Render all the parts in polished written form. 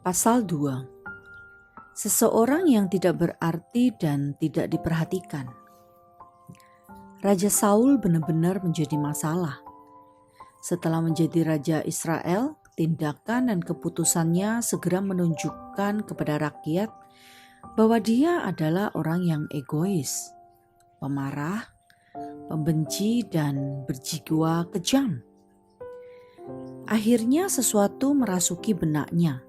Pasal 2. Seseorang yang tidak berarti dan tidak diperhatikan. Raja Saul benar-benar menjadi masalah. Setelah menjadi Raja Israel, tindakan dan keputusannya segera menunjukkan kepada rakyat bahwa dia adalah orang yang egois, pemarah, pembenci, dan berjiwa kejam. Akhirnya sesuatu merasuki benaknya.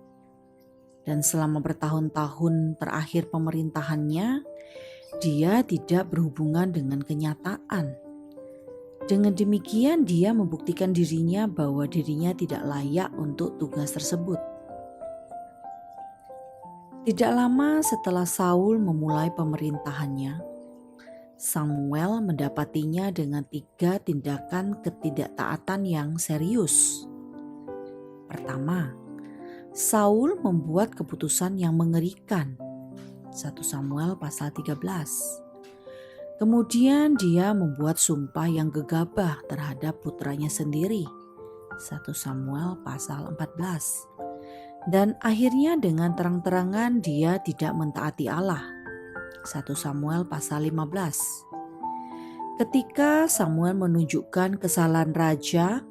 Dan selama bertahun-tahun terakhir pemerintahannya, dia tidak berhubungan dengan kenyataan. Dengan demikian dia membuktikan dirinya bahwa dirinya tidak layak untuk tugas tersebut. Tidak lama setelah Saul memulai pemerintahannya, Samuel mendapatinya dengan 3 tindakan ketidaktaatan yang serius. Pertama, Saul membuat keputusan yang mengerikan. 1 Samuel pasal 13. Kemudian dia membuat sumpah yang gegabah terhadap putranya sendiri. 1 Samuel pasal 14. Dan akhirnya dengan terang-terangan dia tidak mentaati Allah. 1 Samuel pasal 15. Ketika Samuel menunjukkan kesalahan raja,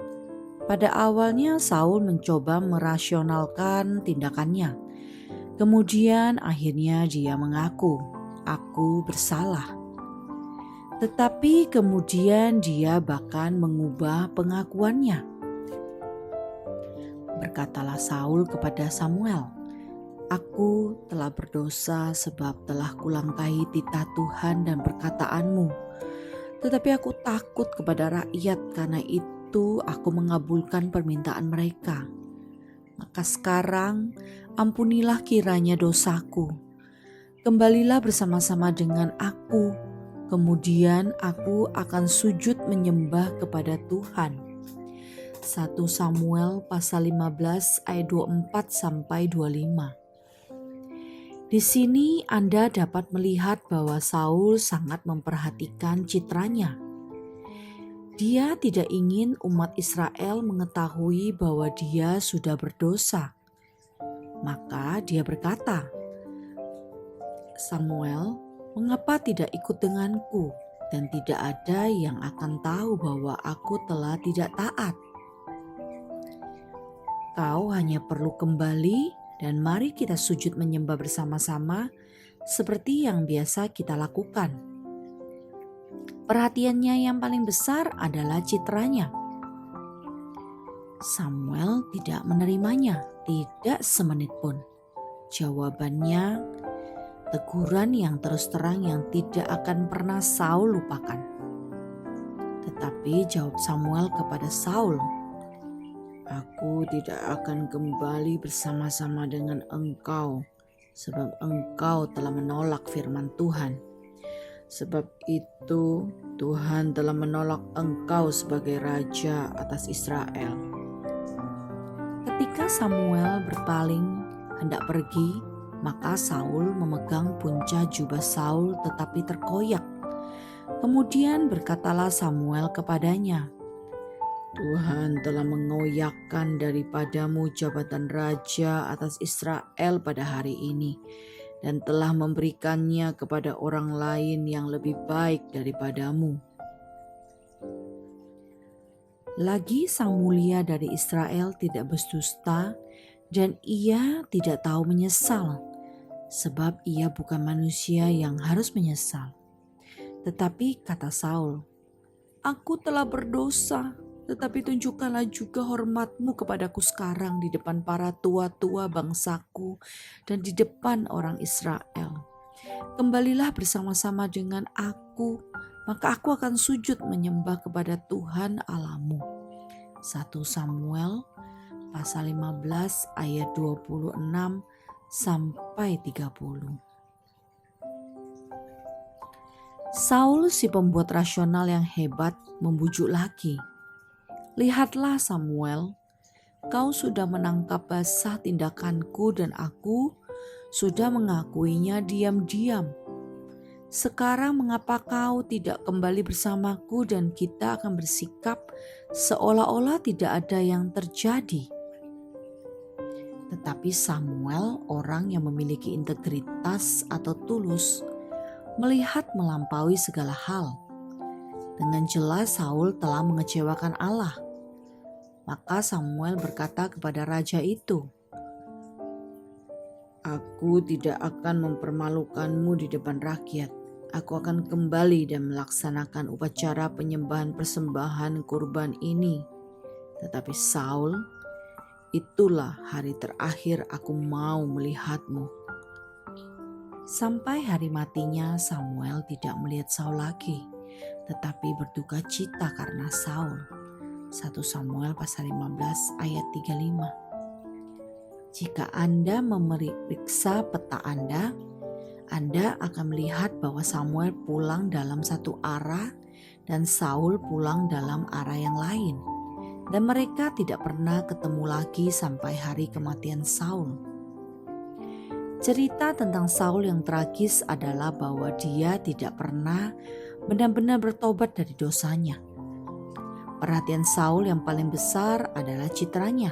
pada awalnya Saul mencoba merasionalkan tindakannya. Kemudian akhirnya dia mengaku, "Aku bersalah." Tetapi kemudian dia bahkan mengubah pengakuannya. Berkatalah Saul kepada Samuel, "Aku telah berdosa sebab telah kulangkahi titah Tuhan dan perkataanmu. Tetapi aku takut kepada rakyat, karena itu aku mengabulkan permintaan mereka. Maka sekarang ampunilah kiranya dosaku. Kembalilah bersama-sama dengan aku. Kemudian aku akan sujud menyembah kepada Tuhan." 1 Samuel pasal 15 ayat 24 sampai 25. Di sini Anda dapat melihat bahwa Saul sangat memperhatikan citranya. Dia tidak ingin umat Israel mengetahui bahwa dia sudah berdosa. Maka dia berkata, "Samuel, mengapa tidak ikut denganku, dan tidak ada yang akan tahu bahwa aku telah tidak taat? Kau hanya perlu kembali dan mari kita sujud menyembah bersama-sama seperti yang biasa kita lakukan." Perhatiannya yang paling besar adalah citranya. Samuel tidak menerimanya, tidak semenit pun. Jawabannya, teguran yang terus terang yang tidak akan pernah Saul lupakan. Tetapi jawab Samuel kepada Saul, "Aku tidak akan kembali bersama-sama dengan engkau, sebab engkau telah menolak firman Tuhan. Sebab itu Tuhan telah menolak engkau sebagai raja atas Israel." Ketika Samuel berpaling hendak pergi, maka Saul memegang punca jubah Saul tetapi terkoyak. Kemudian berkatalah Samuel kepadanya, "Tuhan telah mengoyakkan daripadamu jabatan raja atas Israel pada hari ini, dan telah memberikannya kepada orang lain yang lebih baik daripadamu." Lagi sang mulia dari Israel tidak berdusta, dan ia tidak tahu menyesal, sebab ia bukan manusia yang harus menyesal. Tetapi kata Saul, "Aku telah berdosa, tetapi tunjukkanlah juga hormatmu kepadaku sekarang di depan para tua-tua bangsaku dan di depan orang Israel. Kembalilah bersama-sama dengan aku, maka aku akan sujud menyembah kepada Tuhan Allahmu." 1 Samuel pasal 15 ayat 26 sampai 30. Saul, si pembuat rasional yang hebat, membujuk lagi, "Lihatlah Samuel, kau sudah menangkap basah tindakanku dan aku sudah mengakuinya diam-diam. Sekarang mengapa kau tidak kembali bersamaku dan kita akan bersikap seolah-olah tidak ada yang terjadi?" Tetapi Samuel, orang yang memiliki integritas atau tulus, melihat melampaui segala hal. Dengan jelas Saul telah mengecewakan Allah. Maka Samuel berkata kepada raja itu, "Aku tidak akan mempermalukanmu di depan rakyat. Aku akan kembali dan melaksanakan upacara penyembahan persembahan kurban ini. Tetapi Saul, itulah hari terakhir aku mau melihatmu." Sampai hari matinya Samuel tidak melihat Saul lagi, tetapi berduka cita karena Saul. 1 Samuel pasal 15 ayat 35. Jika Anda memeriksa peta Anda akan melihat bahwa Samuel pulang dalam satu arah dan Saul pulang dalam arah yang lain. Dan mereka tidak pernah ketemu lagi sampai hari kematian Saul. Cerita tentang Saul yang tragis adalah bahwa dia tidak pernah benar-benar bertobat dari dosanya. Perhatian Saul yang paling besar adalah citranya.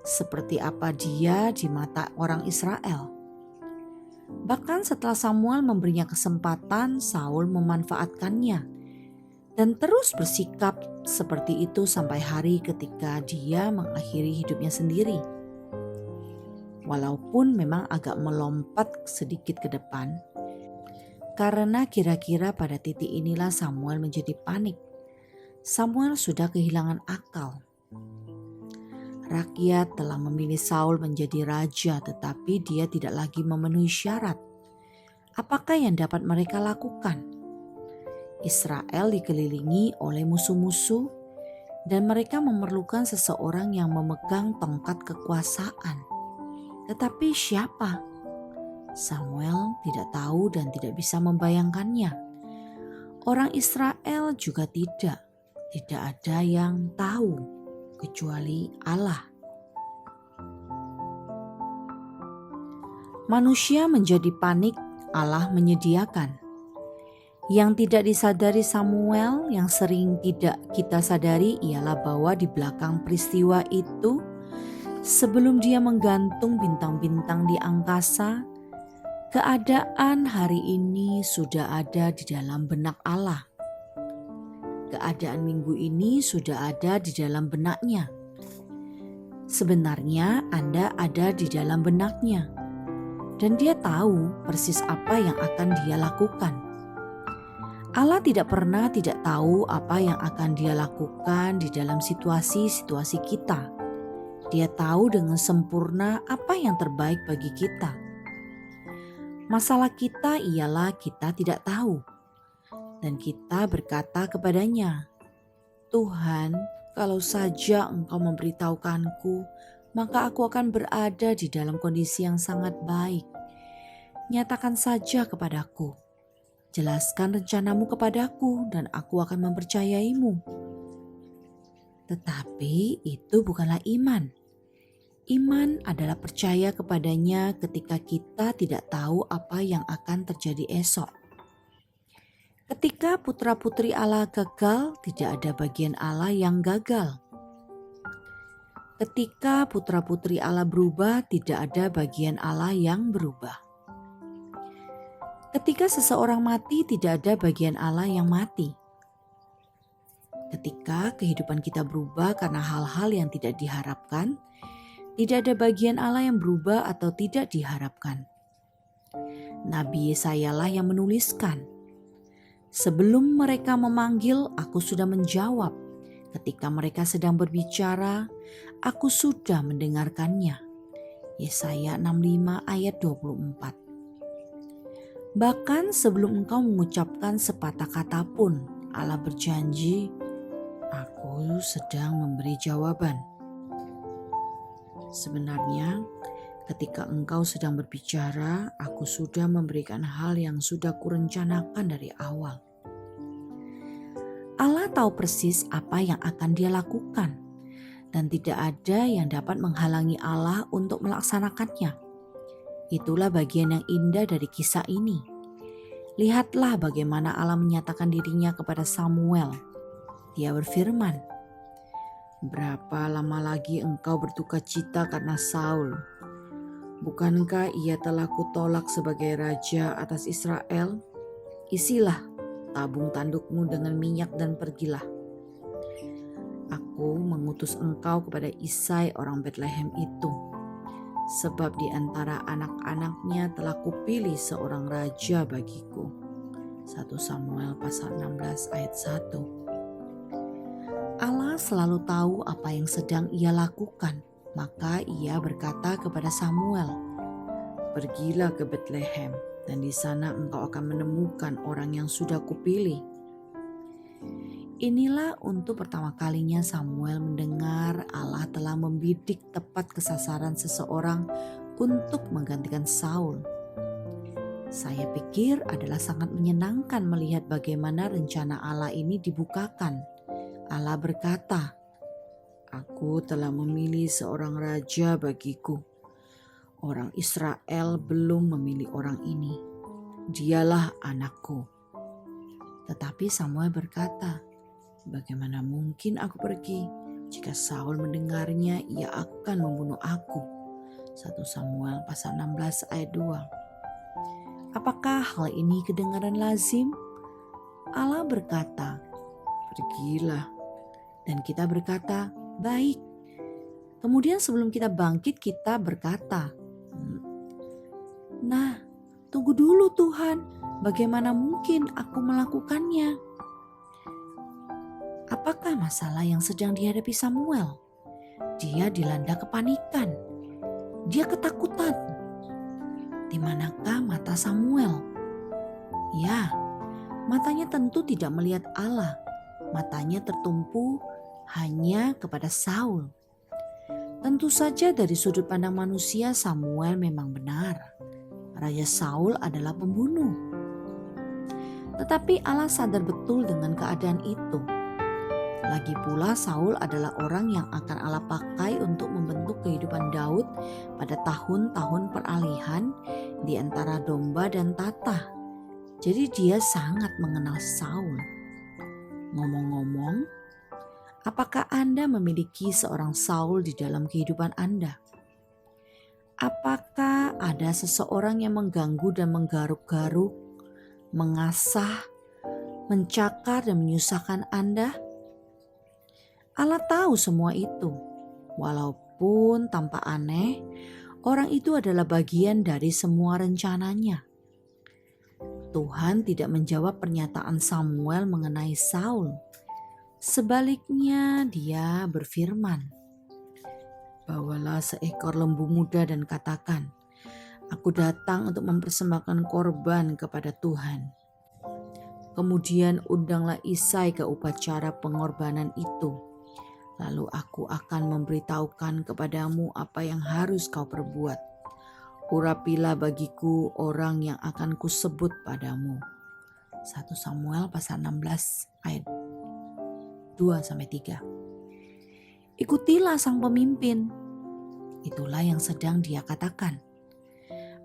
Seperti apa dia di mata orang Israel. Bahkan setelah Samuel memberinya kesempatan, Saul memanfaatkannya dan terus bersikap seperti itu sampai hari ketika dia mengakhiri hidupnya sendiri. Walaupun memang agak melompat sedikit ke depan, karena kira-kira pada titik inilah Samuel menjadi panik. Samuel sudah kehilangan akal. Rakyat telah memilih Saul menjadi raja, tetapi dia tidak lagi memenuhi syarat. Apakah yang dapat mereka lakukan? Israel dikelilingi oleh musuh-musuh dan mereka memerlukan seseorang yang memegang tongkat kekuasaan. Tetapi siapa? Samuel tidak tahu dan tidak bisa membayangkannya. Orang Israel juga tidak ada yang tahu kecuali Allah. Manusia menjadi panik, Allah menyediakan. Yang tidak disadari Samuel, yang sering tidak kita sadari ialah bahwa di belakang peristiwa itu, sebelum dia menggantung bintang-bintang di angkasa, keadaan hari ini sudah ada di dalam benak Allah. Keadaan minggu ini sudah ada di dalam benaknya. Sebenarnya Anda ada di dalam benaknya. Dan dia tahu persis apa yang akan dia lakukan. Allah tidak pernah tidak tahu apa yang akan dia lakukan di dalam situasi-situasi kita. Dia tahu dengan sempurna apa yang terbaik bagi kita. Masalah kita ialah kita tidak tahu. Dan kita berkata kepadanya, "Tuhan, kalau saja Engkau memberitahukanku, maka aku akan berada di dalam kondisi yang sangat baik. Nyatakan saja kepadaku, jelaskan rencanamu kepadaku dan aku akan mempercayaimu." Tetapi itu bukanlah iman. Iman adalah percaya kepadanya ketika kita tidak tahu apa yang akan terjadi esok. Ketika putra-putri Allah gagal, tidak ada bagian Allah yang gagal. Ketika putra-putri Allah berubah, tidak ada bagian Allah yang berubah. Ketika seseorang mati, tidak ada bagian Allah yang mati. Ketika kehidupan kita berubah karena hal-hal yang tidak diharapkan, tidak ada bagian Allah yang berubah atau tidak diharapkan. Nabi Yesayalah yang menuliskan, "Sebelum mereka memanggil, aku sudah menjawab. Ketika mereka sedang berbicara, aku sudah mendengarkannya." Yesaya 65 ayat 24. Bahkan sebelum engkau mengucapkan sepatah kata pun, Allah berjanji, "Aku sedang memberi jawaban." Sebenarnya, ketika engkau sedang berbicara, aku sudah memberikan hal yang sudah kurencanakan dari awal. Allah tahu persis apa yang akan dia lakukan, dan tidak ada yang dapat menghalangi Allah untuk melaksanakannya. Itulah bagian yang indah dari kisah ini. Lihatlah bagaimana Allah menyatakan dirinya kepada Samuel. Dia berfirman, Berapa lama lagi engkau berduka cita karena Saul? Bukankah ia telah kutolak sebagai raja atas Israel? Isilah tabung tandukmu dengan minyak dan pergilah. Aku mengutus engkau kepada Isai orang Betlehem itu, sebab di antara anak-anaknya telah kupilih seorang raja bagiku. 1 Samuel pasal 16 ayat 1. Allah selalu tahu apa yang sedang ia lakukan, maka ia berkata kepada Samuel, "Pergilah ke Betlehem, dan di sana engkau akan menemukan orang yang sudah kupilih." Inilah untuk pertama kalinya Samuel mendengar Allah telah membidik tepat ke sasaran seseorang untuk menggantikan Saul. Saya pikir adalah sangat menyenangkan melihat bagaimana rencana Allah ini dibukakan. Allah berkata, "Aku telah memilih seorang raja bagiku. Orang Israel belum memilih orang ini. Dialah anakku." Tetapi Samuel berkata, "Bagaimana mungkin aku pergi? Jika Saul mendengarnya, ia akan membunuh aku." 1 Samuel pasal 16 ayat 2. Apakah hal ini kedengaran lazim? Allah berkata, "Pergilah." Dan kita berkata, "Baik." Kemudian sebelum kita bangkit kita berkata, "Nah, tunggu dulu Tuhan, bagaimana mungkin aku melakukannya?" Apakah masalah yang sedang dihadapi Samuel? Dia dilanda kepanikan. Dia ketakutan. Di manakah mata Samuel? Ya, matanya tentu tidak melihat Allah. Matanya tertumpu hanya kepada Saul. Tentu saja dari sudut pandang manusia Samuel memang benar. Raja Saul adalah pembunuh. Tetapi Allah sadar betul dengan keadaan itu. Lagi pula Saul adalah orang yang akan Allah pakai untuk membentuk kehidupan Daud pada tahun-tahun peralihan di antara domba dan tatah. Jadi dia sangat mengenal Saul. Ngomong-ngomong, apakah Anda memiliki seorang Saul di dalam kehidupan Anda? Apakah ada seseorang yang mengganggu dan menggaruk-garuk, mengasah, mencakar dan menyusahkan Anda? Allah tahu semua itu. Walaupun tampak aneh, orang itu adalah bagian dari semua rencananya. Tuhan tidak menjawab pernyataan Samuel mengenai Saul. Sebaliknya dia berfirman, "Bawalah seekor lembu muda dan katakan, aku datang untuk mempersembahkan korban kepada Tuhan." Kemudian undanglah Isai ke upacara pengorbanan itu. Lalu aku akan memberitahukan kepadamu apa yang harus kau perbuat. Urapilah bagiku orang yang akan kusebut padamu. 1 Samuel pasal 16 ayat 2-3. Ikutilah sang pemimpin. Itulah yang sedang dia katakan.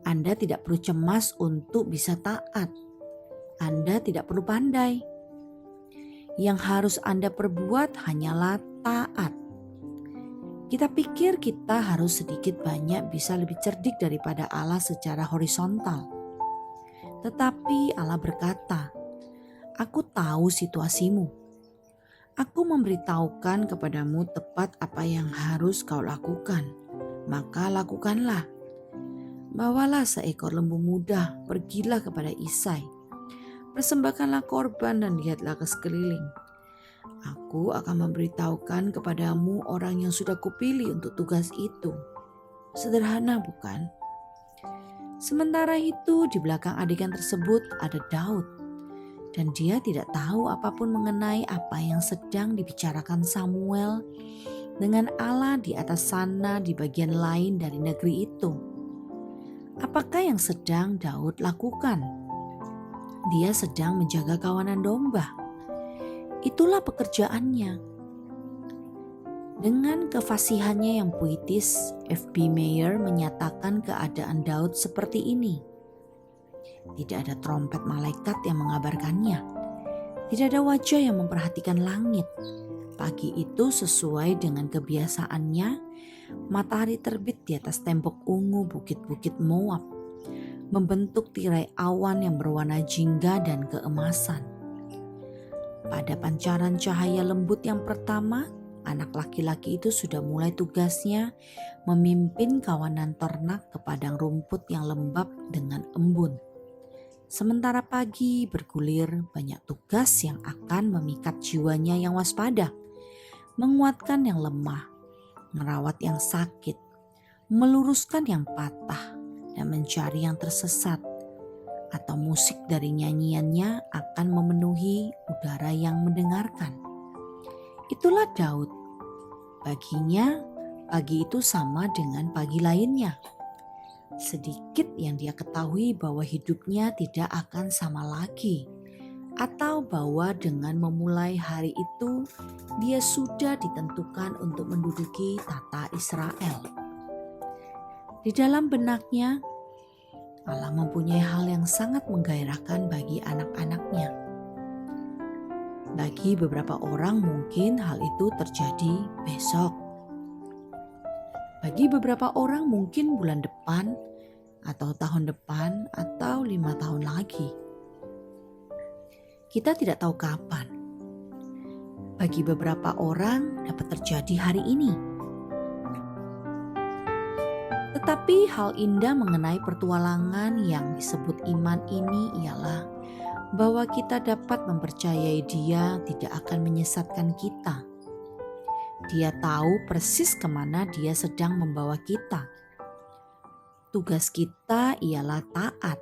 Anda tidak perlu cemas untuk bisa taat. Anda tidak perlu pandai. Yang harus Anda perbuat hanyalah taat. Kita pikir kita harus sedikit banyak bisa lebih cerdik daripada Allah secara horizontal. Tetapi Allah berkata, "Aku tahu situasimu. Aku memberitahukan kepadamu tepat apa yang harus kau lakukan. Maka lakukanlah. Bawalah seekor lembu muda, pergilah kepada Isai. Persembahkanlah korban dan lihatlah ke sekeliling. Aku akan memberitahukan kepadamu orang yang sudah kupilih untuk tugas itu." Sederhana bukan? Sementara itu di belakang adegan tersebut ada Daud. Dan dia tidak tahu apapun mengenai apa yang sedang dibicarakan Samuel dengan Allah di atas sana di bagian lain dari negeri itu. Apakah yang sedang Daud lakukan? Dia sedang menjaga kawanan domba. Itulah pekerjaannya. Dengan kefasihannya yang puitis, F.B. Meyer menyatakan keadaan Daud seperti ini. Tidak ada trompet malaikat yang mengabarkannya. Tidak ada wajah yang memperhatikan langit. Pagi itu sesuai dengan kebiasaannya, matahari terbit di atas tembok ungu bukit-bukit Moab, membentuk tirai awan yang berwarna jingga dan keemasan. Pada pancaran cahaya lembut yang pertama, anak laki-laki itu sudah mulai tugasnya memimpin kawanan ternak ke padang rumput yang lembab dengan embun. Sementara pagi bergulir, banyak tugas yang akan memikat jiwanya yang waspada, menguatkan yang lemah, merawat yang sakit, meluruskan yang patah, dan mencari yang tersesat. Atau musik dari nyanyiannya akan memenuhi udara yang mendengarkan. Itulah Daud. Baginya, pagi itu sama dengan pagi lainnya. Sedikit yang dia ketahui bahwa hidupnya tidak akan sama lagi, atau bahwa dengan memulai hari itu, dia sudah ditentukan untuk menduduki tata Israel. Di dalam benaknya, Allah mempunyai hal yang sangat menggairahkan bagi anak-anaknya. Bagi beberapa orang mungkin hal itu terjadi besok. Bagi beberapa orang mungkin bulan depan, atau tahun depan, atau 5 tahun lagi. Kita tidak tahu kapan. Bagi beberapa orang dapat terjadi hari ini. Tetapi hal indah mengenai pertualangan yang disebut iman ini ialah bahwa kita dapat mempercayai Dia tidak akan menyesatkan kita. Dia tahu persis kemana Dia sedang membawa kita. Tugas kita ialah taat,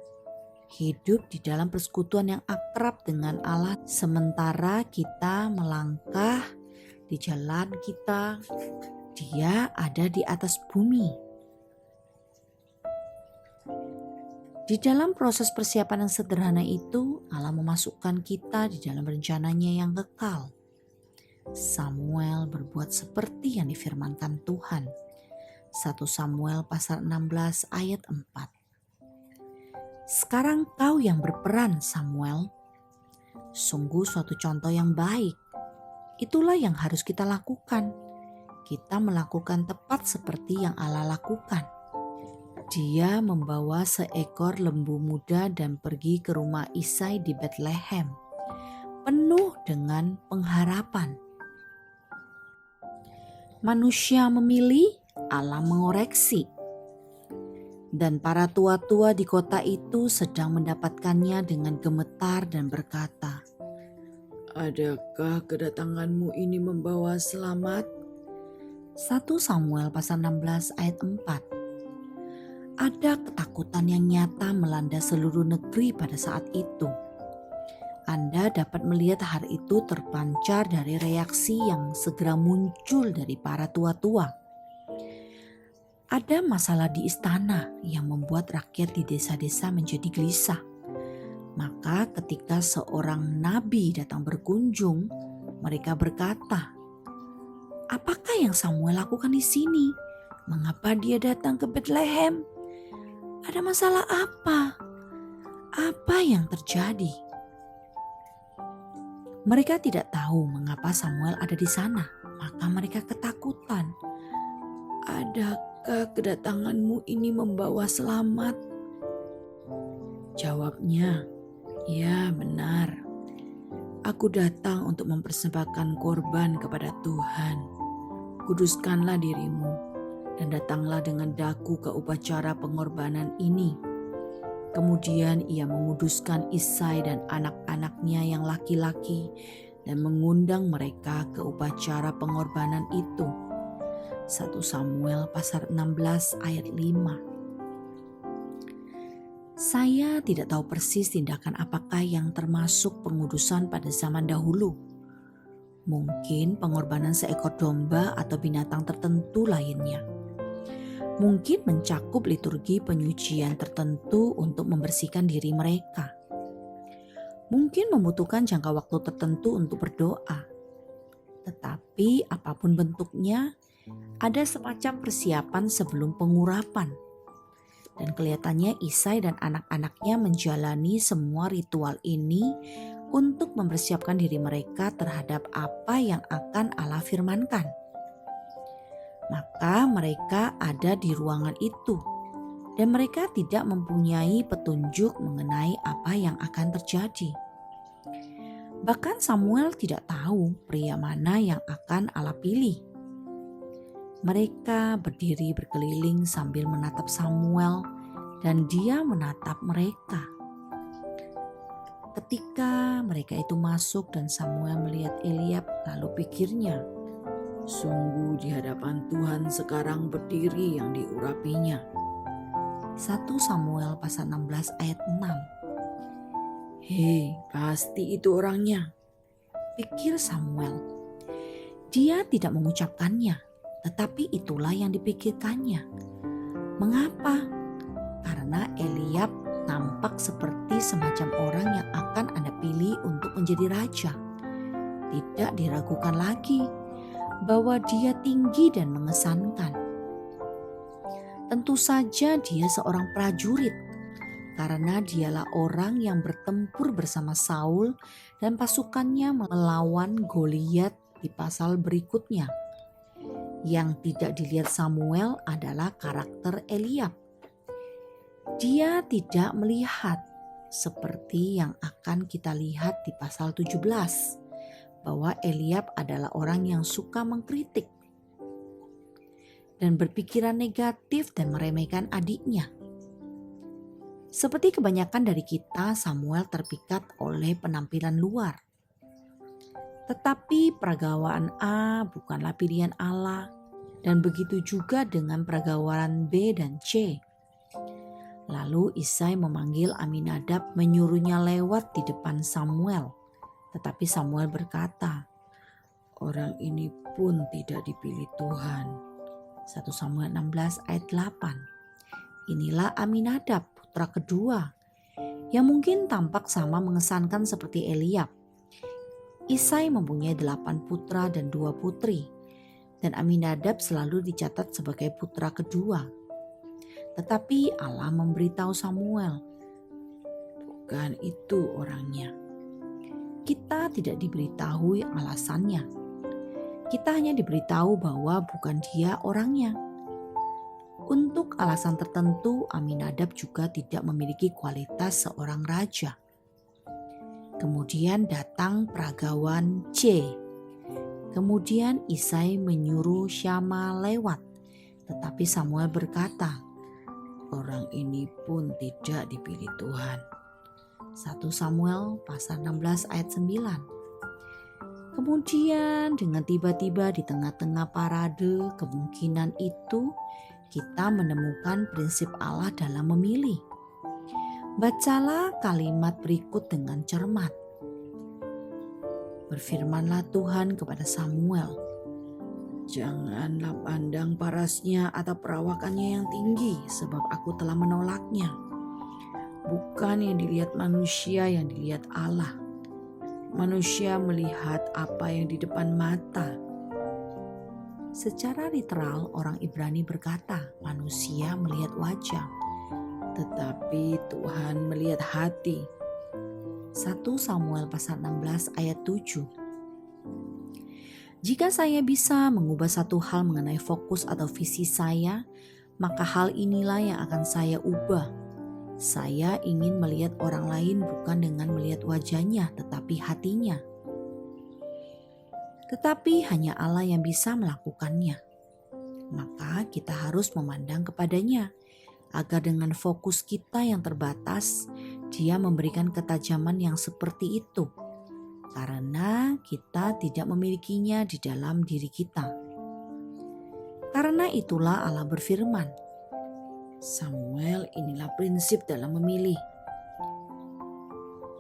hidup di dalam persekutuan yang akrab dengan Allah sementara kita melangkah di jalan kita. Dia ada di atas bumi. Di dalam proses persiapan yang sederhana itu, Allah memasukkan kita di dalam rencananya yang kekal. Samuel berbuat seperti yang difirmankan Tuhan. 1 Samuel pasal 16 ayat 4. Sekarang kau yang berperan, Samuel. Sungguh suatu contoh yang baik. Itulah yang harus kita lakukan. Kita melakukan tepat seperti yang Allah lakukan. Dia membawa seekor lembu muda dan pergi ke rumah Isai di Bethlehem, penuh dengan pengharapan. Manusia memilih, Allah mengoreksi. Dan para tua-tua di kota itu sedang mendapatkannya dengan gemetar dan berkata, "Adakah kedatanganmu ini membawa selamat?" 1 Samuel pasal 16 ayat 4. Ada ketakutan yang nyata melanda seluruh negeri pada saat itu. Anda dapat melihat hal itu terpancar dari reaksi yang segera muncul dari para tua-tua. Ada masalah di istana yang membuat rakyat di desa-desa menjadi gelisah. Maka ketika seorang nabi datang berkunjung, mereka berkata, "Apakah yang Samuel lakukan di sini? Mengapa dia datang ke Bethlehem? Ada masalah apa? Apa yang terjadi?" Mereka tidak tahu mengapa Samuel ada di sana, maka mereka ketakutan. "Adakah kedatanganmu ini membawa selamat?" Jawabnya, "Ya, benar. Aku datang untuk mempersembahkan korban kepada Tuhan. Kuduskanlah dirimu dan datanglah dengan daku ke upacara pengorbanan ini." Kemudian ia menguduskan Isai dan anak-anaknya yang laki-laki dan mengundang mereka ke upacara pengorbanan itu. 1 Samuel pasal 16 ayat 5. Saya tidak tahu persis tindakan apakah yang termasuk pengudusan pada zaman dahulu. Mungkin pengorbanan seekor domba atau binatang tertentu lainnya. Mungkin mencakup liturgi penyucian tertentu untuk membersihkan diri mereka. Mungkin membutuhkan jangka waktu tertentu untuk berdoa. Tetapi apapun bentuknya, ada semacam persiapan sebelum pengurapan. Dan kelihatannya Isai dan anak-anaknya menjalani semua ritual ini untuk mempersiapkan diri mereka terhadap apa yang akan Allah firmankan. Maka mereka ada di ruangan itu dan mereka tidak mempunyai petunjuk mengenai apa yang akan terjadi. Bahkan Samuel tidak tahu pria mana yang akan Allah pilih. Mereka berdiri berkeliling sambil menatap Samuel dan dia menatap mereka. Ketika mereka itu masuk dan Samuel melihat Eliab, lalu pikirnya, sungguh di hadapan Tuhan sekarang berdiri yang diurapinya. 1 Samuel pasal 16 ayat 6. Hei, pasti itu orangnya, pikir Samuel. Dia tidak mengucapkannya, tetapi itulah yang dipikirkannya. Mengapa? Karena Eliab nampak seperti semacam orang yang akan Anda pilih untuk menjadi raja. Tidak diragukan lagi bahwa dia tinggi dan mengesankan. Tentu saja dia seorang prajurit, karena dialah orang yang bertempur bersama Saul dan pasukannya melawan Goliat di pasal berikutnya. Yang tidak dilihat Samuel adalah karakter Eliab. Dia tidak melihat seperti yang akan kita lihat di pasal 17 bahwa Eliab adalah orang yang suka mengkritik dan berpikiran negatif dan meremehkan adiknya. Seperti kebanyakan dari kita, Samuel terpikat oleh penampilan luar. Tetapi pergaulan A bukanlah pilihan Allah dan begitu juga dengan pergaulan B dan C. Lalu Isai memanggil Aminadab menyuruhnya lewat di depan Samuel. Tetapi Samuel berkata, orang ini pun tidak dipilih Tuhan. 1 Samuel 16 ayat 8. Inilah Aminadab, putra kedua, yang mungkin tampak sama mengesankan seperti Eliab. Isai mempunyai 8 putra dan 2 putri, dan Aminadab selalu dicatat sebagai putra kedua. Tetapi Allah memberitahu Samuel, bukan itu orangnya. Kita tidak diberitahu alasannya. Kita hanya diberitahu bahwa bukan dia orangnya. Untuk alasan tertentu, Aminadab juga tidak memiliki kualitas seorang raja. Kemudian datang peragawan C. Kemudian Isai menyuruh Syama lewat. Tetapi Samuel berkata, orang ini pun tidak dipilih Tuhan. 1 Samuel pasal 16 ayat 9. Kemudian dengan tiba-tiba di tengah-tengah parade kemungkinan itu kita menemukan prinsip Allah dalam memilih. Bacalah kalimat berikut dengan cermat. Berfirmanlah Tuhan kepada Samuel, janganlah pandang parasnya atau perawakannya yang tinggi, sebab aku telah menolaknya. Bukan yang dilihat manusia, yang dilihat Allah. Manusia melihat apa yang di depan mata. Secara literal orang Ibrani berkata, manusia melihat wajah, tetapi Tuhan melihat hati. 1 Samuel pasal 16 ayat 7. Jika saya bisa mengubah satu hal mengenai fokus atau visi saya, maka hal inilah yang akan saya ubah. Saya ingin melihat orang lain bukan dengan melihat wajahnya, tetapi hatinya. Tetapi hanya Allah yang bisa melakukannya. Maka kita harus memandang kepadanya, agar dengan fokus kita yang terbatas, Dia memberikan ketajaman yang seperti itu. Karena kita tidak memilikinya di dalam diri kita. Karena itulah Allah berfirman, Samuel, inilah prinsip dalam memilih.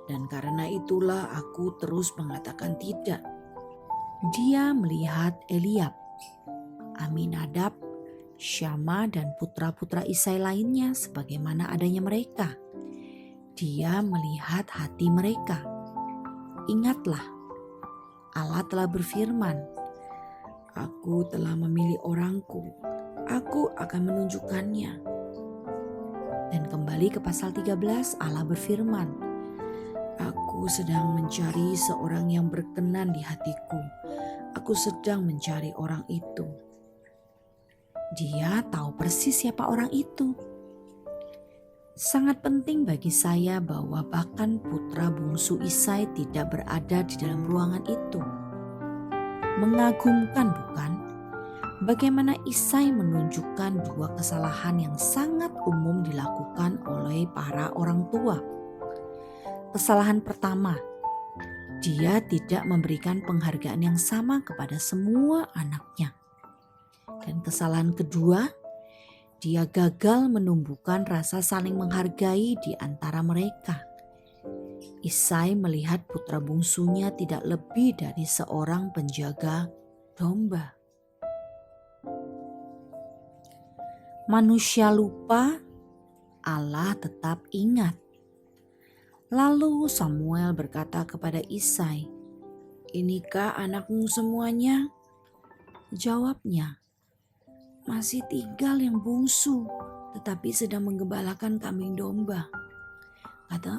Dan karena itulah aku terus mengatakan tidak. Dia melihat Eliab, Aminadab, Syama dan putra-putra Isai lainnya sebagaimana adanya mereka. Dia melihat hati mereka. Ingatlah, Allah telah berfirman, aku telah memilih orangku, aku akan menunjukkannya. Dan kembali ke pasal 13, Allah berfirman, aku Aku sedang mencari seorang yang berkenan di hatiku. Aku sedang mencari orang itu. Dia tahu persis siapa orang itu. Sangat penting bagi saya bahwa bahkan putra bungsu Isai tidak berada di dalam ruangan itu. Mengagumkan bukan? Bagaimana Isai menunjukkan dua kesalahan yang sangat umum dilakukan oleh para orang tua. Kesalahan pertama, dia tidak memberikan penghargaan yang sama kepada semua anaknya. Dan kesalahan kedua, dia gagal menumbuhkan rasa saling menghargai di antara mereka. Isai melihat putra bungsunya tidak lebih dari seorang penjaga domba. Manusia lupa, Allah tetap ingat. Lalu Samuel berkata kepada Isai, "Inikah anakmu semuanya?" Jawabnya, "Masih tinggal yang bungsu, tetapi sedang menggembalakan kambing domba."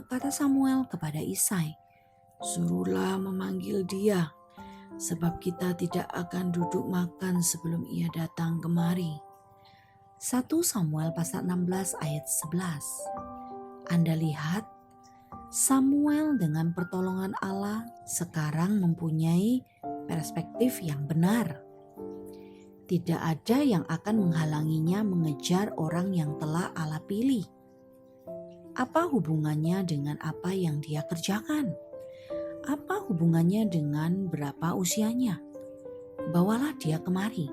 Kata Samuel kepada Isai, "Suruhlah memanggil dia, sebab kita tidak akan duduk makan sebelum ia datang kemari." 1 Samuel pasal 16 ayat 11. Anda lihat, Samuel dengan pertolongan Allah sekarang mempunyai perspektif yang benar. Tidak ada yang akan menghalanginya mengejar orang yang telah Allah pilih. Apa hubungannya dengan apa yang dia kerjakan? Apa hubungannya dengan berapa usianya? Bawalah dia kemari.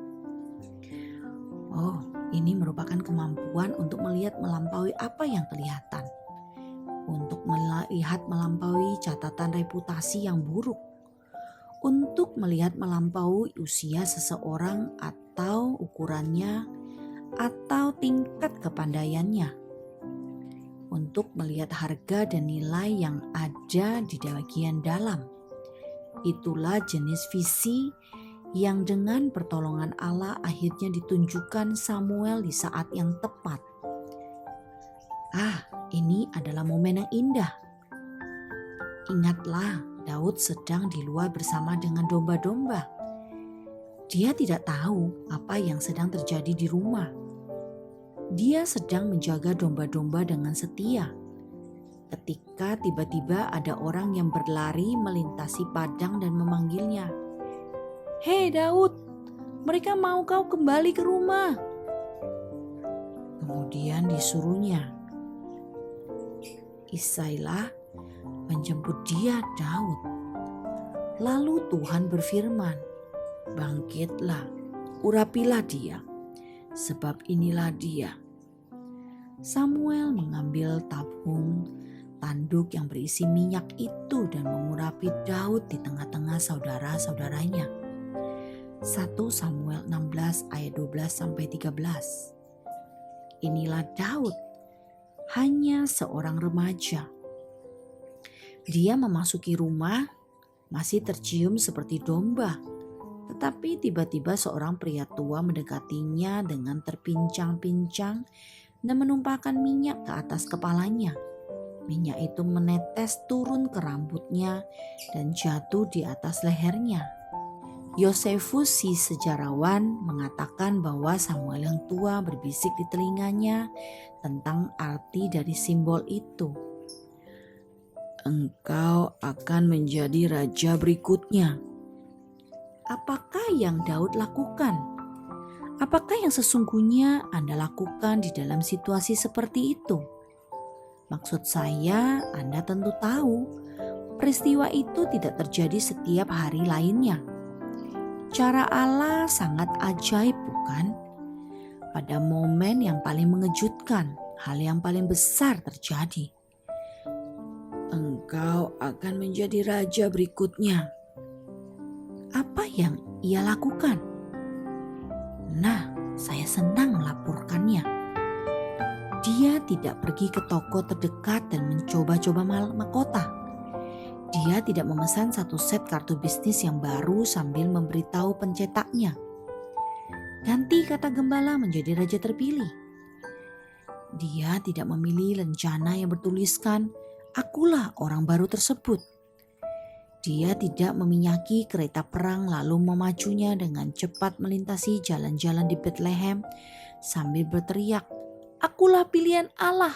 Oh, ini merupakan kemampuan untuk melihat melampaui apa yang kelihatan. Untuk melihat melampaui catatan reputasi yang buruk. Untuk melihat melampaui usia seseorang atau ukurannya atau tingkat kepandaiannya. Untuk melihat harga dan nilai yang ada di bagian dalam. Itulah jenis visi yang dengan pertolongan Allah akhirnya ditunjukkan Samuel di saat yang tepat. Ini adalah momen yang indah. Ingatlah, Daud sedang di luar bersama dengan domba-domba. Dia tidak tahu apa yang sedang terjadi di rumah. Dia sedang menjaga domba-domba dengan setia. Ketika tiba-tiba ada orang yang berlari melintasi padang dan memanggilnya, "Hei Daud, mereka mau kau kembali ke rumah." Kemudian disuruhnya, "Isailah menjemput dia Daud." Lalu Tuhan berfirman, "Bangkitlah, urapilah dia, sebab inilah dia." Samuel mengambil tabung tanduk yang berisi minyak itu dan mengurapi Daud di tengah-tengah saudara-saudaranya. 1 Samuel 16 ayat 12-13. Inilah Daud, hanya seorang remaja. Dia memasuki rumah, masih tercium seperti domba. Tetapi tiba-tiba seorang pria tua mendekatinya dengan terpincang-pincang dan menumpahkan minyak ke atas kepalanya. Minyak itu menetes turun ke rambutnya dan jatuh di atas lehernya. Yosefus si sejarawan mengatakan bahwa Samuel yang tua berbisik di telinganya tentang arti dari simbol itu. "Engkau akan menjadi raja berikutnya." Apakah yang Daud lakukan? Apakah yang sesungguhnya Anda lakukan di dalam situasi seperti itu? Maksud saya, Anda tentu tahu peristiwa itu tidak terjadi setiap hari lainnya. Cara Allah sangat ajaib, bukan? Pada momen yang paling mengejutkan, hal yang paling besar terjadi. "Engkau akan menjadi raja berikutnya." Apa yang ia lakukan? Nah, saya senang melaporkannya. Dia tidak pergi ke toko terdekat dan mencoba-coba mahkota. Dia tidak memesan satu set kartu bisnis yang baru sambil memberitahu pencetaknya, "Ganti kata gembala menjadi raja terpilih." Dia tidak memilih lencana yang bertuliskan, Akulah orang baru tersebut. Dia tidak meminyaki kereta perang lalu memacunya dengan cepat melintasi jalan-jalan di Bethlehem sambil berteriak, "Akulah pilihan Allah.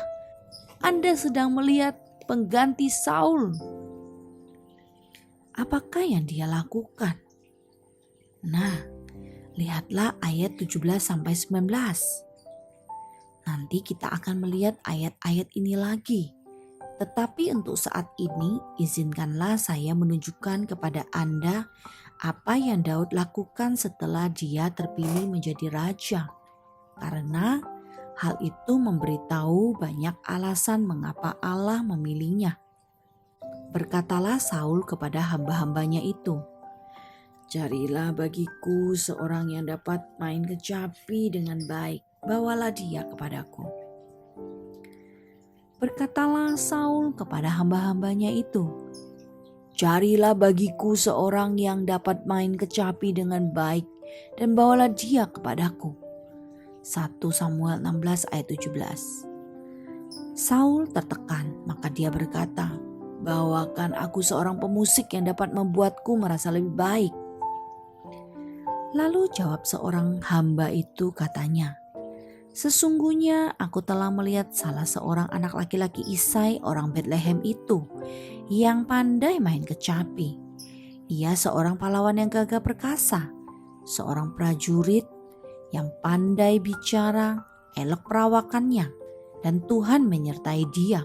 Anda sedang melihat pengganti Saul." Apakah yang dia lakukan? Nah, lihatlah ayat 17-19. Nanti kita akan melihat ayat-ayat ini lagi. Tetapi untuk saat ini, izinkanlah saya menunjukkan kepada Anda apa yang Daud lakukan setelah dia terpilih menjadi raja. Karena hal itu memberitahu banyak alasan mengapa Allah memilihnya. Berkatalah Saul kepada hamba-hambanya itu, "Carilah bagiku seorang yang dapat main kecapi dengan baik. Bawalah dia kepadaku." Berkatalah Saul kepada hamba-hambanya itu, "Carilah bagiku seorang yang dapat main kecapi dengan baik dan bawalah dia kepadaku." 1 Samuel 16 ayat 17. Saul tertekan, maka dia berkata, "Bawakan aku seorang pemusik yang dapat membuatku merasa lebih baik." Lalu jawab seorang hamba itu, katanya, "Sesungguhnya aku telah melihat salah seorang anak laki-laki Isai orang Bethlehem itu yang pandai main kecapi. Ia seorang pahlawan yang gagah perkasa, seorang prajurit yang pandai bicara, elok perawakannya, dan Tuhan menyertai dia."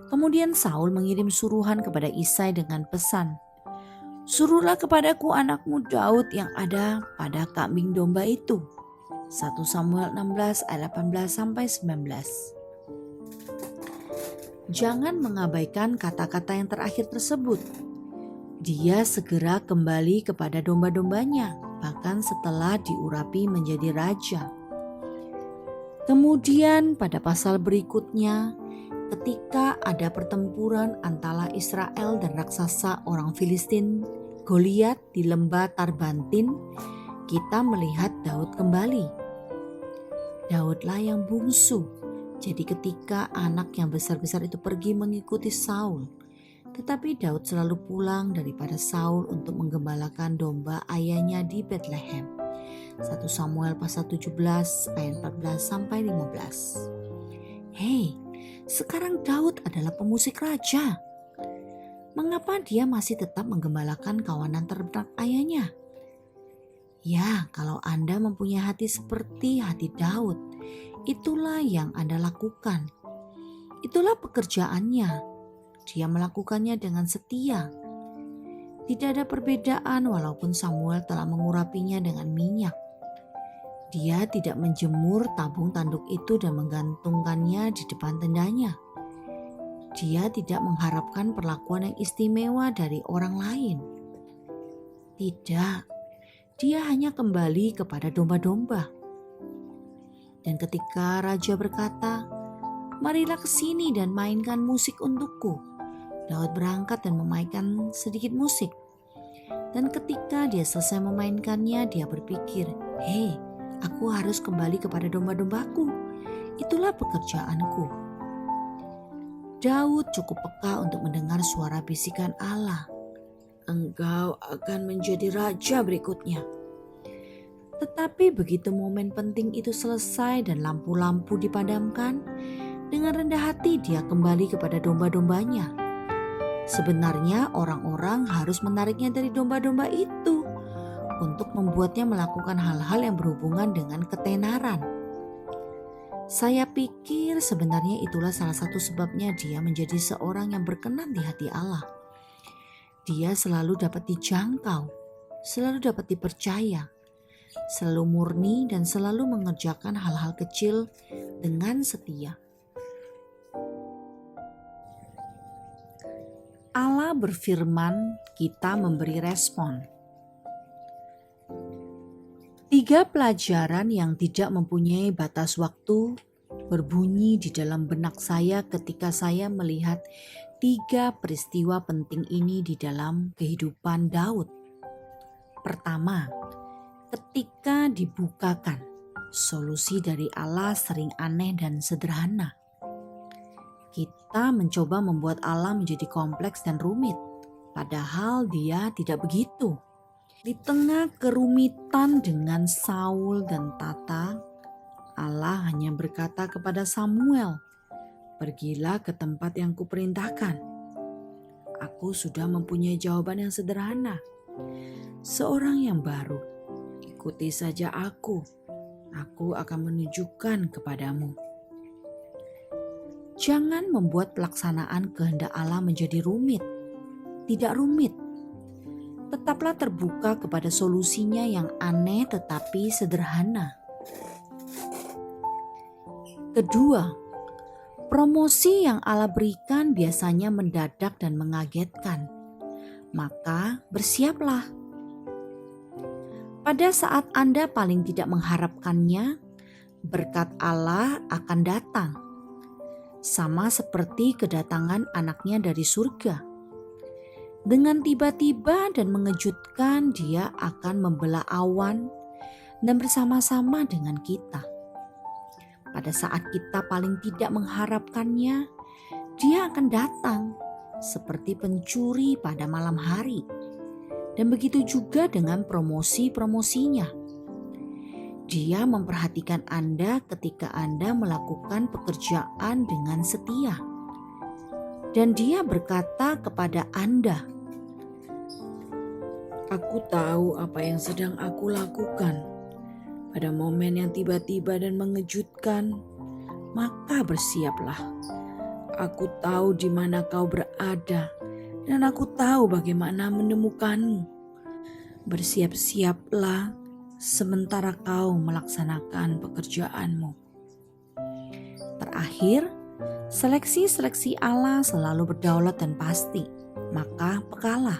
Kemudian Saul mengirim suruhan kepada Isai dengan pesan, "Suruhlah kepadaku anakmu Daud yang ada pada kambing domba itu." 1 Samuel 16 ayat 18-19. Jangan mengabaikan kata-kata yang terakhir tersebut. Dia segera kembali kepada domba-dombanya, bahkan setelah diurapi menjadi raja. Kemudian pada pasal berikutnya, ketika ada pertempuran antara Israel dan raksasa orang Filistin, Goliat di lembah Tarbantin, kita melihat Daud kembali. Daudlah yang bungsu. Jadi ketika anak yang besar-besar itu pergi mengikuti Saul, tetapi Daud selalu pulang daripada Saul untuk menggembalakan domba ayahnya di Bethlehem. 1 Samuel pasal 17 ayat 14-15. Hei, sekarang Daud adalah pemusik raja. Mengapa dia masih tetap menggembalakan kawanan ternak ayahnya? Ya, kalau Anda mempunyai hati seperti hati Daud, itulah yang Anda lakukan. Itulah pekerjaannya. Dia melakukannya dengan setia. Tidak ada perbedaan walaupun Samuel telah mengurapinya dengan minyak. Dia tidak menjemur tabung tanduk itu dan menggantungkannya di depan tendanya. Dia tidak mengharapkan perlakuan yang istimewa dari orang lain. Tidak. Dia hanya kembali kepada domba-domba. Dan ketika raja berkata, "Marilah ke sini dan mainkan musik untukku," Daud berangkat dan memainkan sedikit musik. Dan ketika dia selesai memainkannya, dia berpikir, "Hei, aku harus kembali kepada domba-dombaku. Itulah pekerjaanku." Daud cukup peka untuk mendengar suara bisikan Allah, "Engkau akan menjadi raja berikutnya." Tetapi begitu momen penting itu selesai dan lampu-lampu dipadamkan, dengan rendah hati dia kembali kepada domba-dombanya. Sebenarnya orang-orang harus menariknya dari domba-domba itu untuk membuatnya melakukan hal-hal yang berhubungan dengan ketenaran. Saya pikir sebenarnya itulah salah satu sebabnya dia menjadi seorang yang berkenan di hati Allah. Dia selalu dapat dijangkau, selalu dapat dipercaya, selalu murni dan selalu mengerjakan hal-hal kecil dengan setia. Allah berfirman, kita memberi respon. 3 pelajaran yang tidak mempunyai batas waktu berbunyi di dalam benak saya ketika saya melihat 3 peristiwa penting ini di dalam kehidupan Daud. Pertama, ketika dibukakan, solusi dari Allah sering aneh dan sederhana. Kita mencoba membuat Allah menjadi kompleks dan rumit, padahal Dia tidak begitu. Di tengah kerumitan dengan Saul dan Tata, Allah hanya berkata kepada Samuel, "Pergilah ke tempat yang kuperintahkan." Aku sudah mempunyai jawaban yang sederhana. Seorang yang baru, ikuti saja aku. Aku akan menunjukkan kepadamu. Jangan membuat pelaksanaan kehendak Allah menjadi rumit. Tidak rumit. Tetaplah terbuka kepada solusinya yang aneh tetapi sederhana. Kedua, promosi yang Allah berikan biasanya mendadak dan mengagetkan. Maka bersiaplah. Pada saat Anda paling tidak mengharapkannya, berkat Allah akan datang. Sama seperti kedatangan anaknya dari surga. Dengan tiba-tiba dan mengejutkan, Dia akan membelah awan dan bersama-sama dengan kita. Pada saat kita paling tidak mengharapkannya, Dia akan datang seperti pencuri pada malam hari. Dan begitu juga dengan promosi-promosinya. Dia memperhatikan Anda ketika Anda melakukan pekerjaan dengan setia. Dan Dia berkata kepada Anda, "Aku tahu apa yang sedang aku lakukan. Pada momen yang tiba-tiba dan mengejutkan, maka bersiaplah. Aku tahu di mana kau berada dan aku tahu bagaimana menemukanmu. Bersiap-siaplah sementara kau melaksanakan pekerjaanmu." Terakhir, seleksi-seleksi Allah selalu berdaulat dan pasti, maka pekalah.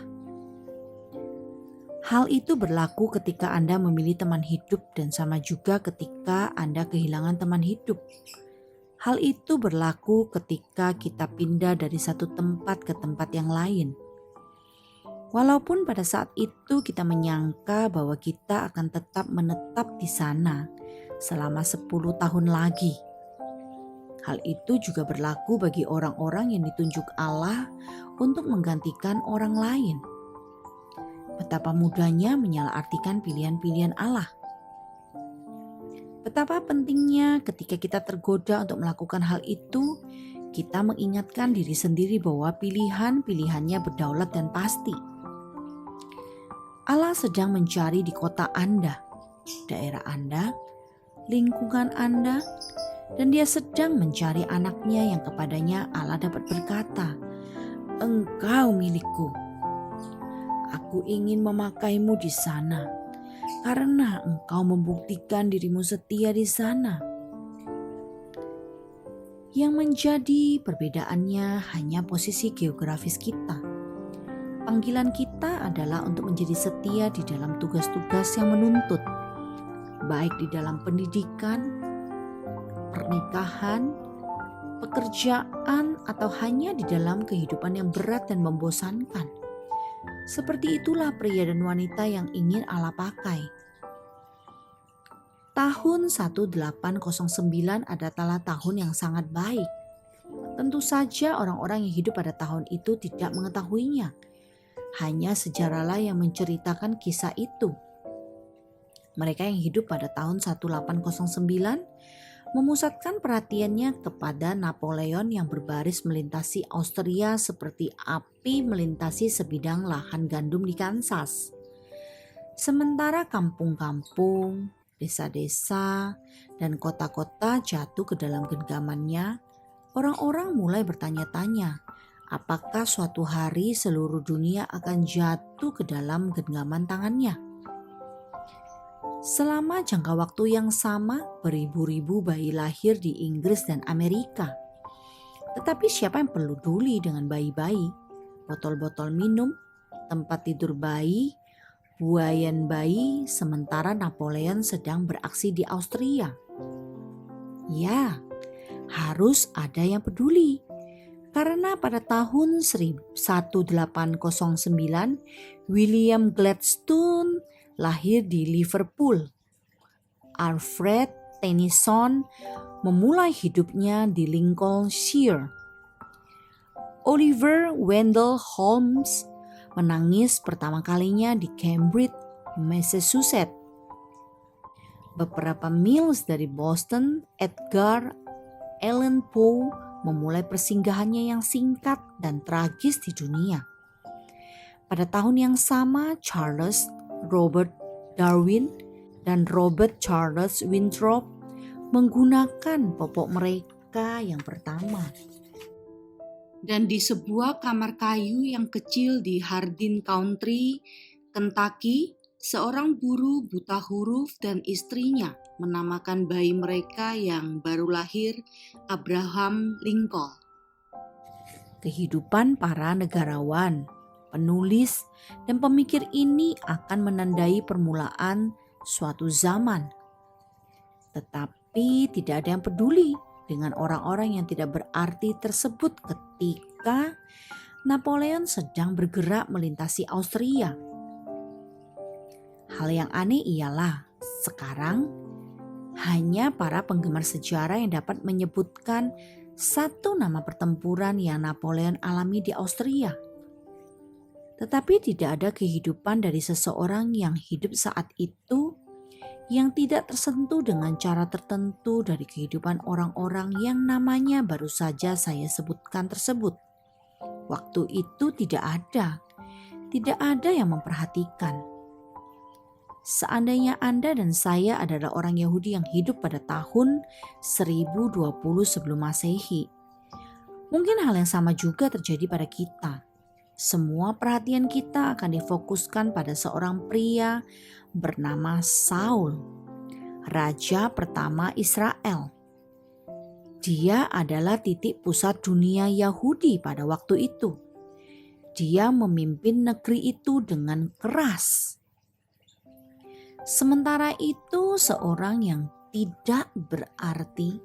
Hal itu berlaku ketika Anda memilih teman hidup dan sama juga ketika Anda kehilangan teman hidup. Hal itu berlaku ketika kita pindah dari satu tempat ke tempat yang lain. Walaupun pada saat itu kita menyangka bahwa kita akan tetap menetap di sana selama 10 tahun lagi. Hal itu juga berlaku bagi orang-orang yang ditunjuk Allah untuk menggantikan orang lain. Betapa mudahnya menyalahartikan pilihan-pilihan Allah. Betapa pentingnya ketika kita tergoda untuk melakukan hal itu, kita mengingatkan diri sendiri bahwa pilihan-pilihannya berdaulat dan pasti. Allah sedang mencari di kota Anda, daerah Anda, lingkungan Anda, dan Dia sedang mencari anaknya yang kepadanya Allah dapat berkata, "Engkau milikku. Aku ingin memakaimu di sana, karena engkau membuktikan dirimu setia di sana." Yang menjadi perbedaannya hanya posisi geografis kita. Panggilan kita adalah untuk menjadi setia di dalam tugas-tugas yang menuntut, baik di dalam pendidikan, pernikahan, pekerjaan, atau hanya di dalam kehidupan yang berat dan membosankan. Seperti itulah pria dan wanita yang ingin Allah pakai. Tahun 1809 adalah tahun yang sangat baik. Tentu saja orang-orang yang hidup pada tahun itu tidak mengetahuinya. Hanya sejarahlah yang menceritakan kisah itu. Mereka yang hidup pada tahun 1809 memusatkan perhatiannya kepada Napoleon yang berbaris melintasi Austria seperti api melintasi sebidang lahan gandum di Kansas. Sementara kampung-kampung, desa-desa, dan kota-kota jatuh ke dalam genggamannya, orang-orang mulai bertanya-tanya, apakah suatu hari seluruh dunia akan jatuh ke dalam genggaman tangannya? Selama jangka waktu yang sama, beribu-ribu bayi lahir di Inggris dan Amerika. Tetapi siapa yang peduli dengan bayi-bayi, botol-botol minum, tempat tidur bayi, buayan bayi, sementara Napoleon sedang beraksi di Austria? Ya, harus ada yang peduli. Karena pada tahun 1809, William Gladstone lahir di Liverpool. Alfred Tennyson memulai hidupnya di Lincolnshire. Oliver Wendell Holmes menangis pertama kalinya di Cambridge, Massachusetts. Beberapa mil dari Boston, Edgar Allan Poe memulai persinggahannya yang singkat dan tragis di dunia. Pada tahun yang sama, Charles Robert Darwin dan Robert Charles Winthrop menggunakan popok mereka yang pertama. Dan di sebuah kamar kayu yang kecil di Hardin County, Kentucky, seorang guru buta huruf dan istrinya menamakan bayi mereka yang baru lahir Abraham Lincoln. Kehidupan para negarawan, penulis, dan pemikir ini akan menandai permulaan suatu zaman. Tetapi tidak ada yang peduli dengan orang-orang yang tidak berarti tersebut ketika Napoleon sedang bergerak melintasi Austria. Hal yang aneh ialah sekarang hanya para penggemar sejarah yang dapat menyebutkan satu nama pertempuran yang Napoleon alami di Austria. Tetapi tidak ada kehidupan dari seseorang yang hidup saat itu yang tidak tersentuh dengan cara tertentu dari kehidupan orang-orang yang namanya baru saja saya sebutkan tersebut. Waktu itu tidak ada yang memperhatikan. Seandainya Anda dan saya adalah orang Yahudi yang hidup pada tahun 1020 sebelum Masehi, mungkin hal yang sama juga terjadi pada kita. Semua perhatian kita akan difokuskan pada seorang pria bernama Saul, raja pertama Israel. Dia adalah titik pusat dunia Yahudi pada waktu itu. Dia memimpin negeri itu dengan keras. Sementara itu, seorang yang tidak berarti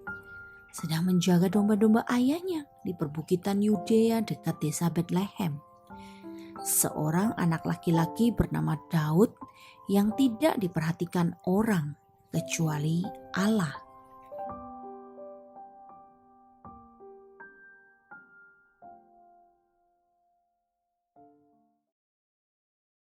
sedang menjaga domba-domba ayahnya di perbukitan Yudea dekat desa Bethlehem. Seorang anak laki-laki bernama Daud yang tidak diperhatikan orang kecuali Allah.